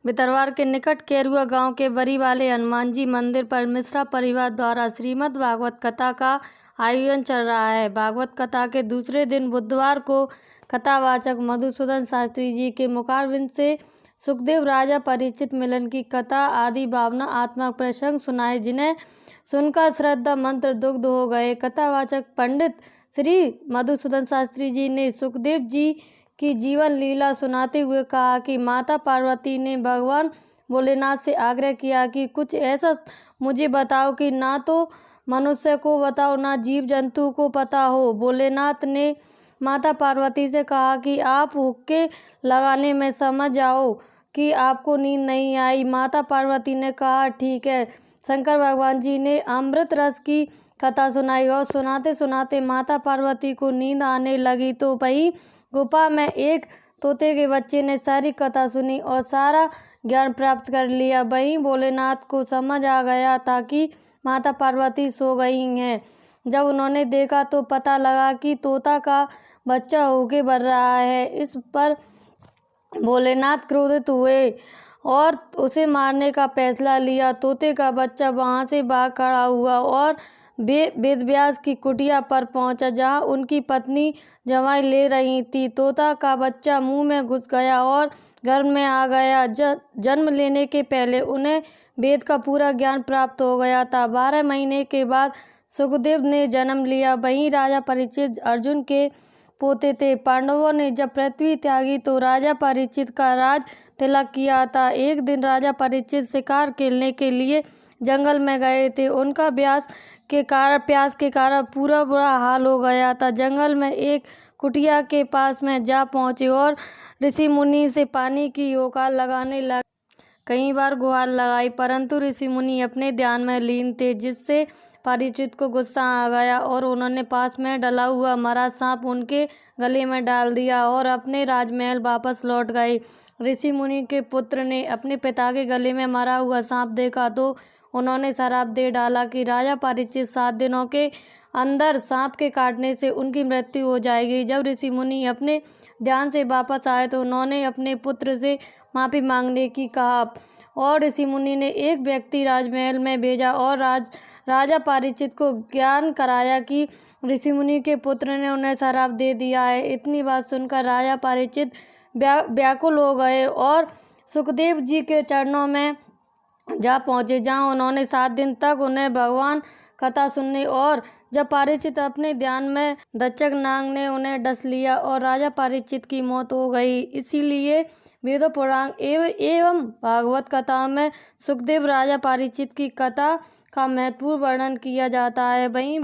भितरवार के निकट केरुआ गांव के बरी वाले हनुमान जी मंदिर पर मिश्रा परिवार द्वारा श्रीमद् भागवत कथा का आयोजन चल रहा है। भागवत कथा के दूसरे दिन बुधवार को कथावाचक मधुसूदन शास्त्री जी के मुखारविंद से सुखदेव राजा परीक्षित मिलन की कथा आदि भावना आत्मक प्रसंग सुनाए, जिन्हें सुनकर श्रद्धा मंत्र दुग्ध हो गए। कथावाचक पंडित श्री मधुसूदन शास्त्री जी ने सुखदेव जी की जीवन लीला सुनाते हुए कहा कि माता पार्वती ने भगवान भोलेनाथ से आग्रह किया कि कुछ ऐसा मुझे बताओ कि ना तो मनुष्य को बताओ ना जीव जंतु को पता हो। भोलेनाथ ने माता पार्वती से कहा कि आप हुक्के लगाने में समझ आओ कि आपको नींद नहीं आई। माता पार्वती ने कहा ठीक है। शंकर भगवान जी ने अमृत रस की कथा सुनाई और सुनाते सुनाते माता पार्वती को नींद आने लगी तो वहीं गुफा में एक तोते के बच्चे ने सारी कथा सुनी और सारा ज्ञान प्राप्त कर लिया। वहीं भोलेनाथ को समझ आ गया था कि माता पार्वती सो गई हैं। जब उन्होंने देखा तो पता लगा कि तोता का बच्चा होके बढ़ रहा है। इस पर भोलेनाथ क्रोधित हुए और उसे मारने का फैसला लिया। तोते का बच्चा वहां से भाग खड़ा हुआ और वेदव्यास की कुटिया पर पहुंचा, जहां उनकी पत्नी जमाई ले रही थी। तोता का बच्चा मुंह में घुस गया और गर्भ में आ गया। जन्म लेने के पहले उन्हें वेद का पूरा ज्ञान प्राप्त हो गया था। 12 महीने के बाद सुखदेव ने जन्म लिया। वहीं राजा परीक्षित अर्जुन के पोते थे। पांडवों ने जब पृथ्वी त्यागी तो राजा परीक्षित का राज तिलक किया था। एक दिन राजा परीक्षित शिकार खेलने के लिए जंगल में गए थे। उनका प्यास के कारण पूरा बुरा हाल हो गया था। जंगल में एक कुटिया के पास में जा पहुंचे और ऋषि मुनि से पानी की होकार लगाने लगे। कई बार गुहार लगाई, परंतु ऋषि मुनि अपने ध्यान में लीन थे, जिससे परीक्षित को गुस्सा आ गया और उन्होंने पास में डला हुआ मरा सांप उनके गले में डाल दिया और अपने राजमहल वापस लौट गए। ऋषि मुनि के पुत्र ने अपने पिता के गले में मरा हुआ सांप देखा तो उन्होंने श्राप दे डाला कि राजा परीक्षित 7 दिनों के अंदर सांप के काटने से उनकी मृत्यु हो जाएगी। जब ऋषि मुनि अपने ध्यान से वापस आए तो उन्होंने अपने पुत्र से माफ़ी मांगने की कहा और ऋषि मुनि ने एक व्यक्ति राजमहल में भेजा और राजा परीक्षित को ज्ञान कराया कि ऋषि मुनि के पुत्र ने उन्हें श्राप दे दिया है। इतनी बात सुनकर राजा परीक्षित व्याकुल हो गए और सुखदेव जी के चरणों में जा पहुँचे, जहाँ उन्होंने 7 दिन तक उन्हें भगवान कथा सुनने और जब परीक्षित अपने ध्यान में दक्षक नाग ने उन्हें डस लिया और राजा परीक्षित की मौत हो गई। इसीलिए वेद पुराण एवं भागवत कथा में सुखदेव राजा परीक्षित की कथा का महत्वपूर्ण वर्णन किया जाता है। वहीं